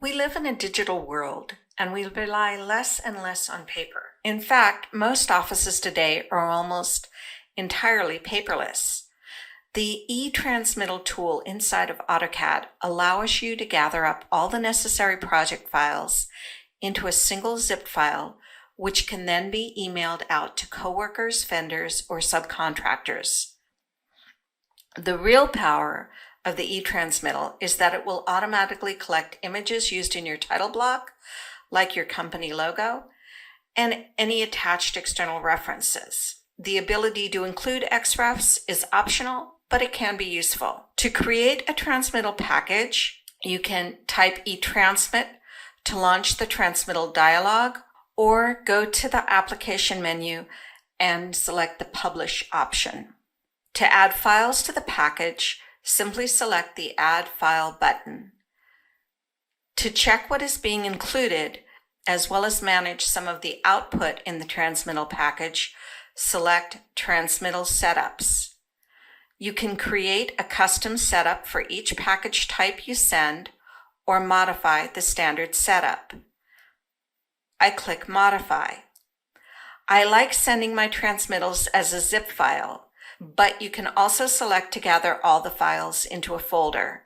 We live in a digital world, and we rely less and less on paper. In fact, most offices today are almost entirely paperless. The e-transmittal tool inside of AutoCAD allows you to gather up all the necessary project files into a single zip file, which can then be emailed out to coworkers, vendors, or subcontractors. The real power of the e-transmittal is that it will automatically collect images used in your title block, like your company logo, and any attached external references. The ability to include XREFs is optional, but it can be useful. To create a transmittal package, you can type e-transmit to launch the transmittal dialog, or go to the application menu and select the publish option. To add files to the package, simply select the Add File button. To check what is being included, as well as manage some of the output in the transmittal package, select Transmittal Setups. You can create a custom setup for each package type you send, or modify the standard setup. I click Modify. I like sending my transmittals as a zip file, but you can also select to gather all the files into a folder.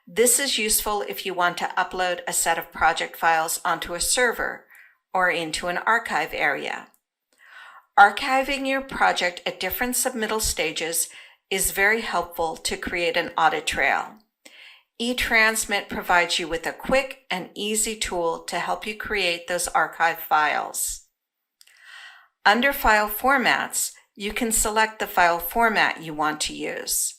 This is useful if you want to upload a set of project files onto a server or into an archive area. Archiving your project at different submittal stages is very helpful to create an audit trail. eTransmit provides you with a quick and easy tool to help you create those archive files. Under File Formats, you can select the file format you want to use.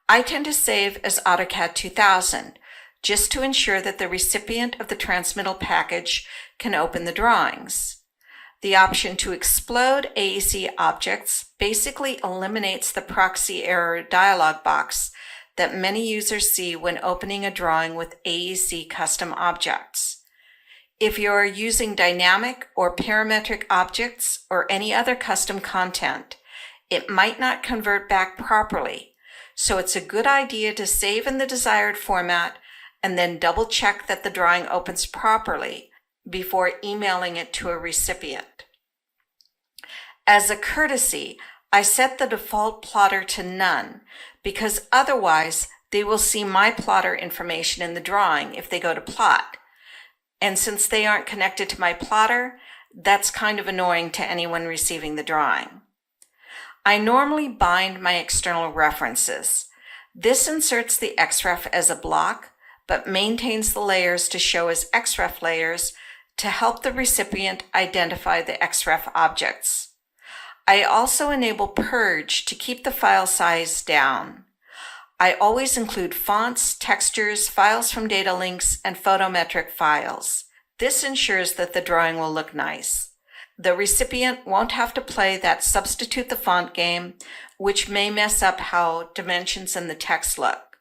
I tend to save as AutoCAD 2000, just to ensure that the recipient of the transmittal package can open the drawings. The option to explode AEC objects basically eliminates the proxy error dialog box that many users see when opening a drawing with AEC custom objects. If you're using dynamic or parametric objects or any other custom content, it might not convert back properly, so it's a good idea to save in the desired format and then double check that the drawing opens properly before emailing it to a recipient. As a courtesy, I set the default plotter to none, because otherwise they will see my plotter information in the drawing if they go to plot. And since they aren't connected to my plotter, that's kind of annoying to anyone receiving the drawing. I normally bind my external references. This inserts the XREF as a block, but maintains the layers to show as XREF layers to help the recipient identify the XREF objects. I also enable Purge to keep the file size down. I always include fonts, textures, files from data links, and photometric files. This ensures that the drawing will look nice. The recipient won't have to play that substitute the font game, which may mess up how dimensions and the text look.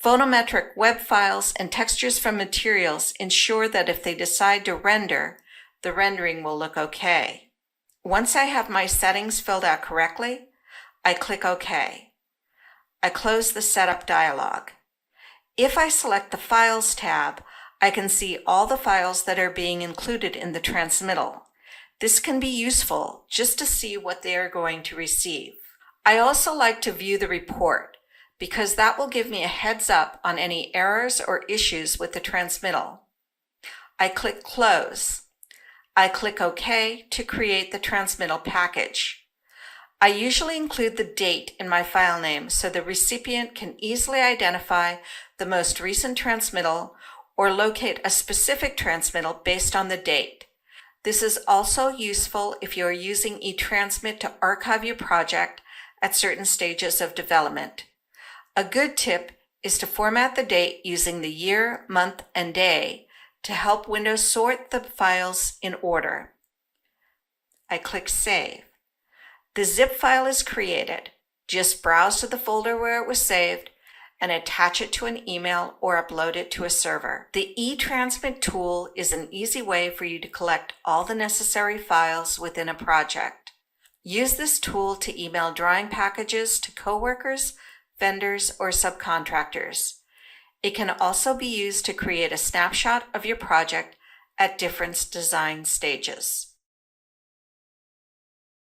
Photometric web files and textures from materials ensure that if they decide to render, the rendering will look okay. Once I have my settings filled out correctly, I click OK. I close the Setup dialog. If I select the Files tab, I can see all the files that are being included in the transmittal. This can be useful just to see what they are going to receive. I also like to view the report, because that will give me a heads up on any errors or issues with the transmittal. I click Close. I click OK to create the transmittal package. I usually include the date in my file name so the recipient can easily identify the most recent transmittal or locate a specific transmittal based on the date. This is also useful if you are using eTransmit to archive your project at certain stages of development. A good tip is to format the date using the year, month, and day to help Windows sort the files in order. I click Save. The zip file is created. Just browse to the folder where it was saved and attach it to an email or upload it to a server. The eTransmit tool is an easy way for you to collect all the necessary files within a project. Use this tool to email drawing packages to coworkers, vendors, or subcontractors. It can also be used to create a snapshot of your project at different design stages.